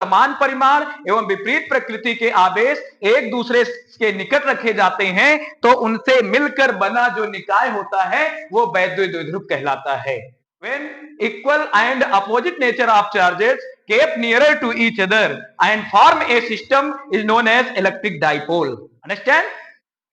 समान परिमाण एवं विपरीत प्रकृति के आवेश एक दूसरे के निकट रखे जाते हैं तो उनसे मिलकर बना जो निकाय होता है वो वैद्युत द्विध्रुव कहलाता है। When equal and opposite nature of charges kept nearer to each other and form a system is known as electric dipole. Understand?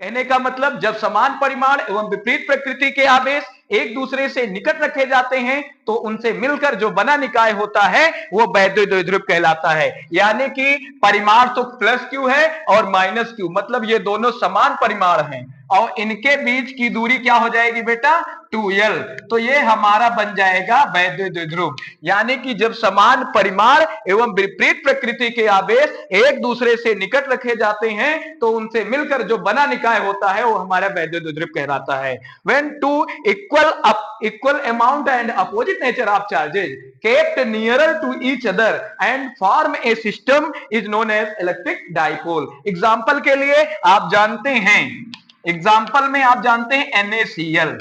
कहने का मतलब जब समान परिमाण एवं विपरीत प्रकृति के आवेश एक दूसरे से निकट रखे जाते हैं तो उनसे मिलकर जो बना निकाय होता है वो वैद्युत द्विध्रुव कहलाता है। यानी कि परिमाण तो प्लस क्यू है और माइनस क्यू, मतलब ये दोनों समान परिमाण हैं और इनके बीच की दूरी क्या हो जाएगी बेटा 2l, तो ये हमारा बन जाएगा वैद्युत द्विध्रुव। यानी कि जब समान परिमाण एवं विपरीत प्रकृति के आवेश एक दूसरे से निकट रखे जाते हैं तो उनसे मिलकर जो बना निकाय होता है वो हमारा वैद्युत द्विध्रुव कहलाता है। When two equal amount and opposite nature of charges kept nearer to each other and form a system is known as electric dipole. Example के लिए आप जानते हैं, एग्जाम्पल में आप जानते हैं NaCl,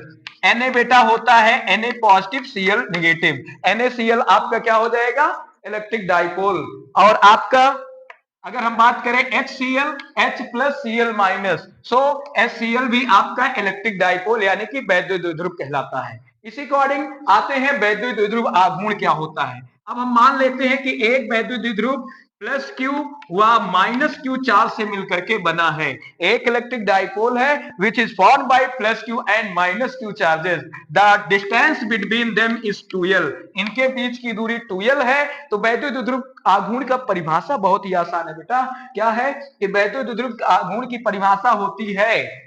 Na बेटा होता है Na positive Cl negative, NaCl आपका क्या हो जाएगा इलेक्ट्रिक डाइपोल। और आपका अगर हम बात करें HCl H plus Cl minus, so HCl भी आपका इलेक्ट्रिक डाइपोल यानी कि वैद्युत द्विध्रुव कहलाता है। इसी अकॉर्डिंग आते हैं वैद्युत द्विध्रुव आघूर्ण क्या होता है। अब हम मान लेते हैं कि एक वैद्युत द्विध्रुव प्लस क्यू व माइनस क्यू चार्ज से मिलकर के बना है। एक इलेक्ट्रिक डाइपोल है which is formed by plus Q and minus Q charges, the distance between them is 2l, इनके बीच की दूरी 2l है। तो वैद्युत द्विध्रुव आघूर्ण का परिभाषा बहुत ही आसान है बेटा, क्या है कि वैद्युत द्विध्रुव आघूर्ण की परिभाषा होती है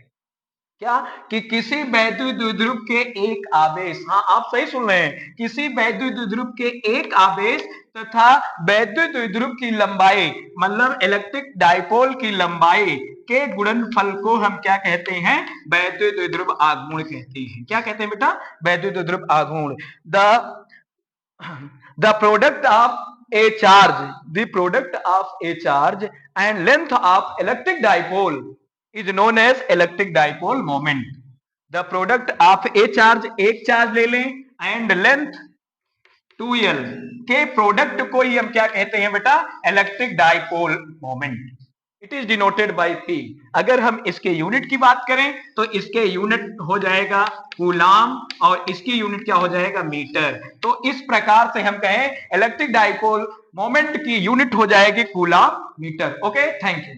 क्या कि किसी वैद्युत द्विध्रुव के एक आवेश, हाँ आप सही सुन रहे हैं, किसी वैद्युत द्विध्रुव के एक आवेश तथा वैद्युत द्विध्रुव की लंबाई मतलब इलेक्ट्रिक डाइपोल की लंबाई के गुणनफल को हम क्या कहते हैं वैद्युत द्विध्रुव आघूर्ण कहते हैं। क्या कहते हैं बेटा वैद्युत द्विध्रुव आघूर्ण। The product of a charge, the product of a charge and length of electric dipole is known as electric dipole moment. The product of a charge, एक चार्ज ले लें, and length 2l के प्रोडक्ट को ही हम क्या कहते हैं बेटा electric dipole moment. It is denoted by P। अगर हम इसके यूनिट की बात करें तो इसके यूनिट हो जाएगा कूलाम और इसकी यूनिट क्या हो जाएगा मीटर। तो इस प्रकार से हम कहें इलेक्ट्रिक डाइपोल मोमेंट की यूनिट हो जाएगी coulomb metre. Okay, thank you.